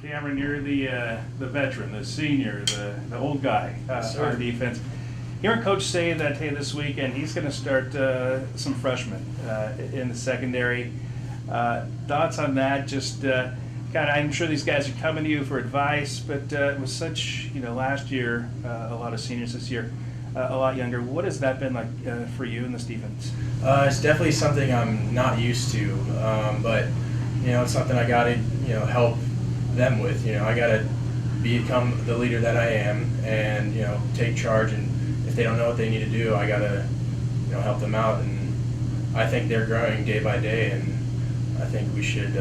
Cameron, you're the veteran, the senior, the old guy on defense. Hearing Coach say that, hey, this weekend he's going to start some freshmen in the secondary. Thoughts on that? Just I'm sure these guys are coming to you for advice, but it was such, last year, a lot of seniors this year, a lot younger. What has that been like for you in this defense? It's definitely something I'm not used to, but it's something I got to help them with. I got to become the leader that I am, and take charge. And if they don't know what they need to do, I got to help them out. And I think they're growing day by day, and I think we should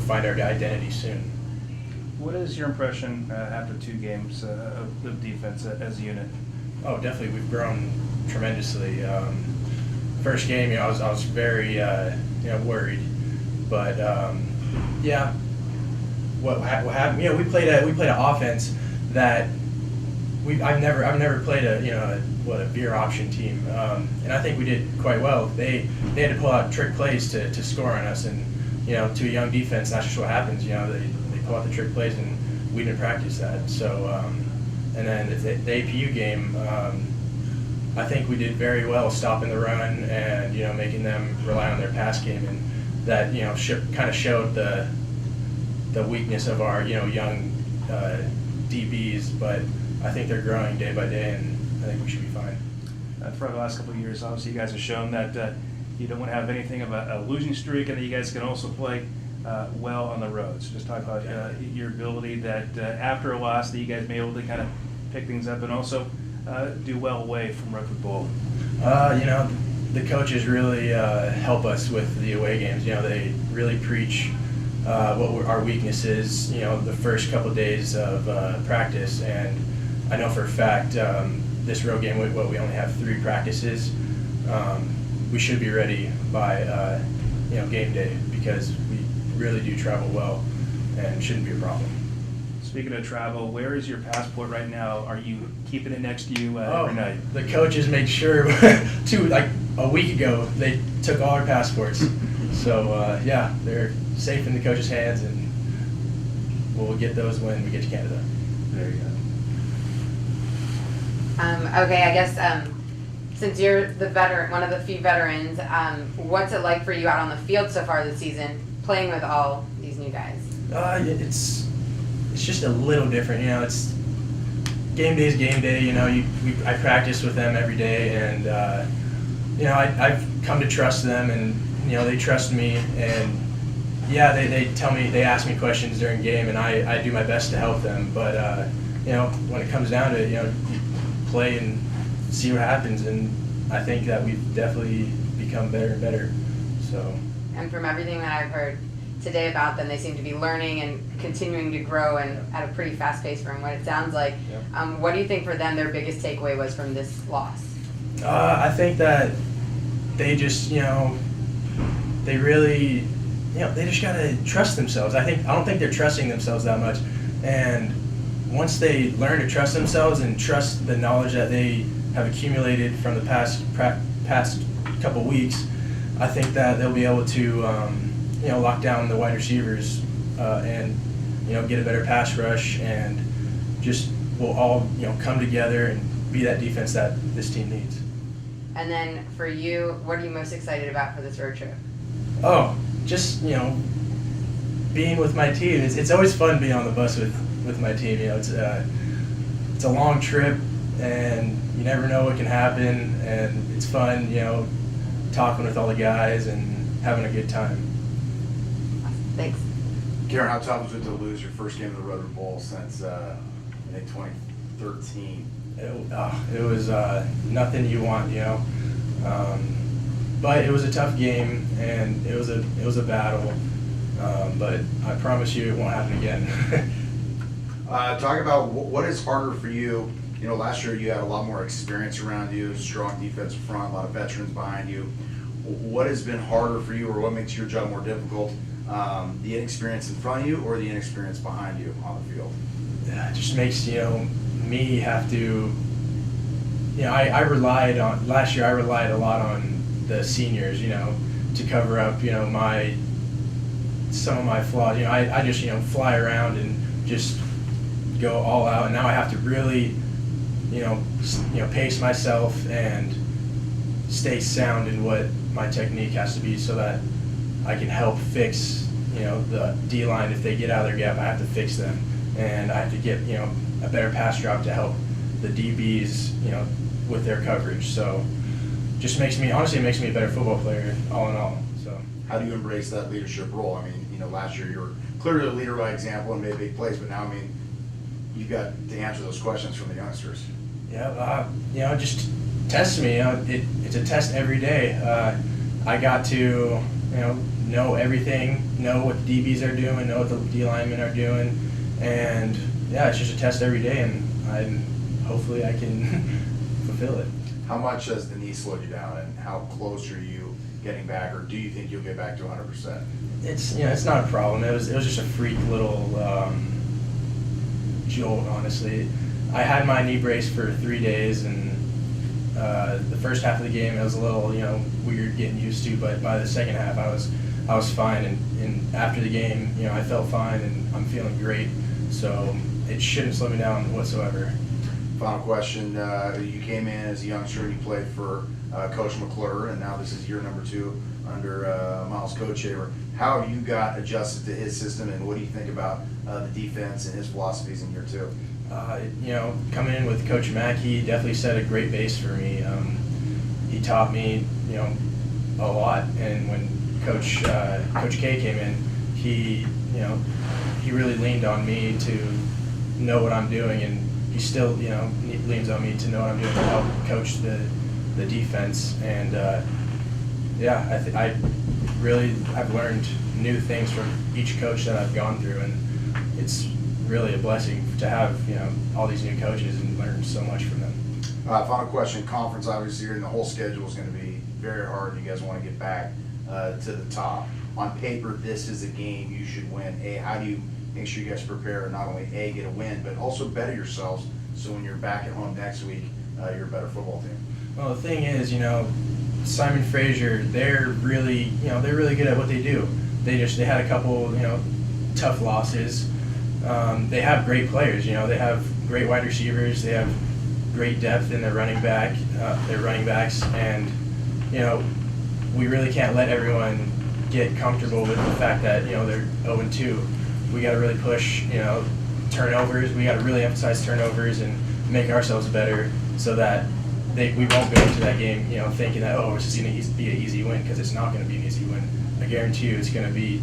find our identity soon. What is your impression after 2 games of defense as a unit? Oh, definitely, we've grown tremendously. First game, I was very worried, but what happened? We played an offense that I've never played a veer option team, and I think we did quite well. They had to pull out trick plays to score on us, and to a young defense, that's just what happens. They pull out the trick plays, and we didn't practice that. So, and then the APU game, I think we did very well stopping the run and making them rely on their pass game, and that kind of showed the weakness of our young DBs. But I think they're growing day by day, and I think we should be fine. For the last couple of years, obviously, you guys have shown that you don't want to have anything of a losing streak, and that you guys can also play well on the road. So just talk about your ability that after a loss that you guys may be able to kind of pick things up and also do well away from Redwood Buell. The coaches really help us with the away games. They really preach what our weakness is, the first couple of days of practice. And I know for a fact this road game, we only have 3 practices. We should be ready by game day, because we really do travel well and shouldn't be a problem. Speaking of travel, where is your passport right now? Are you keeping it next to you every night? The coaches made sure a week ago they took all our passports. So they're safe in the coaches' hands, and we'll get those when we get to Canada. There you go. Okay, I guess since you're the veteran, one of the few veterans, what's it like for you out on the field so far this season, playing with all these new guys? It's just a little different. It's game day is game day. I practice with them every day, and I've come to trust them, and they trust me, and they tell me, they ask me questions during game, and I do my best to help them. But when it comes down to it, you play and see what happens, and I think that we've definitely become better and better. So. And from everything that I've heard today about them, they seem to be learning and continuing to grow, and at a pretty fast pace from what it sounds like. Yep. What do you think for them their biggest takeaway was from this loss? I think that they just, they really, they just gotta trust themselves. I don't think they're trusting themselves that much, and once they learn to trust themselves and trust the knowledge that they have accumulated from the past couple weeks, I think that they'll be able to lock down the wide receivers and get a better pass rush, and just we'll all come together and be that defense that this team needs. And then for you, what are you most excited about for this road trip? Oh, just being with my team. It's always fun being on the bus with my team. It's a long trip, and you never know what can happen, and it's fun, talking with all the guys and having a good time. Thanks. Karen, how tough was it to lose your first game of the Redwood Bowl since I think 2013? It was nothing you want, but it was a tough game, and it was a battle. But I promise you, it won't happen again. Talk about what is harder for you. Last year you had a lot more experience around you, strong defensive front, a lot of veterans behind you. What has been harder for you, or what makes your job more difficult? The inexperience in front of you, or the inexperience behind you on the field? It just makes me have to. Last year I relied a lot on the seniors, to cover up my some of my flaws. I just fly around and just go all out, and now I have to really pace myself and stay sound in what my technique has to be, so that I can help fix the D line. If they get out of their gap, I have to fix them, and I have to get a better pass drop to help the DBs with their coverage. So just honestly makes me a better football player all in all. So how do you embrace that leadership role? I mean, last year you were clearly a leader by example and made big plays, but now, I mean, you've got to answer those questions from the youngsters. Yeah, just test me. It's a test every day. I got to know everything, know what the DBs are doing, know what the D linemen are doing, and yeah, it's just a test every day, and hopefully I can fulfill it. How much has the knee slowed you down, and how close are you getting back, or do you think you'll get back to 100%? It's not a problem. It was just a freak little jolt, honestly. I had my knee brace for 3 days, and the first half of the game it was a little weird getting used to, but by the second half I was fine, and after the game I felt fine and I'm feeling great, so it shouldn't slow me down whatsoever. Final question, you came in as a youngster and you played for Coach McClure, and now this is year number 2 under Miles Coachaver. How have you got adjusted to his system, and what do you think about the defense and his philosophies in year 2? Coming in with Coach Mack, he definitely set a great base for me. He taught me, a lot, and when Coach K came in, he really leaned on me to know what I'm doing, and he still, leans on me to know what I'm doing to help coach the defense. And I've learned new things from each coach that I've gone through, and it's really a blessing to have all these new coaches and learn so much from them. Final question, conference obviously, and the whole schedule is going to be very hard. You guys want to get back to the top. On paper, this is a game you should win. How do you make sure you guys prepare, not only get a win, but also better yourselves, so when you're back at home next week, you're a better football team? Well, the thing is, Simon Fraser, they're really good at what they do. They had a couple, tough losses. They have great players. They have great wide receivers. They have great depth in their running backs, and we really can't let everyone get comfortable with the fact that they're 0-2. We got to really push turnovers. We got to really emphasize turnovers and make ourselves better, so that we won't go into that game thinking that it's just going to be an easy win, because it's not going to be an easy win. I guarantee you, it's going to be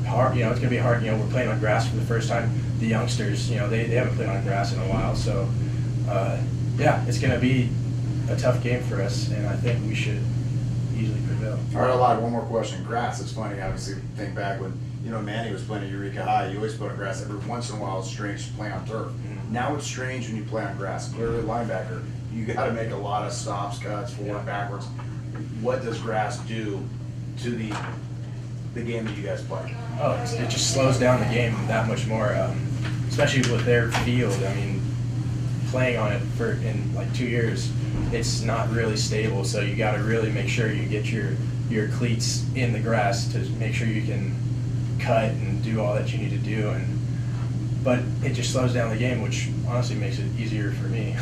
hard. It's going to be hard. We're playing on grass for the first time. The youngsters, they haven't played on grass in a while, so it's going to be a tough game for us, and I think we should easily prevail. All right, I lied. One more question. Grass. It's funny, obviously, think back when Manny was playing at Eureka High. You always play on grass. Every once in a while, it's strange to play on turf. Mm-hmm. Now it's strange when you play on grass. Clearly, linebacker, you got to make a lot of stops, cuts, forward, backwards. What does grass do to the game that you guys play? Oh, it just slows down the game that much more, especially with their field. I mean, playing on it in like 2 years, it's not really stable. So you got to really make sure you get your cleats in the grass to make sure you can cut and do all that you need to do. But it just slows down the game, which honestly makes it easier for me.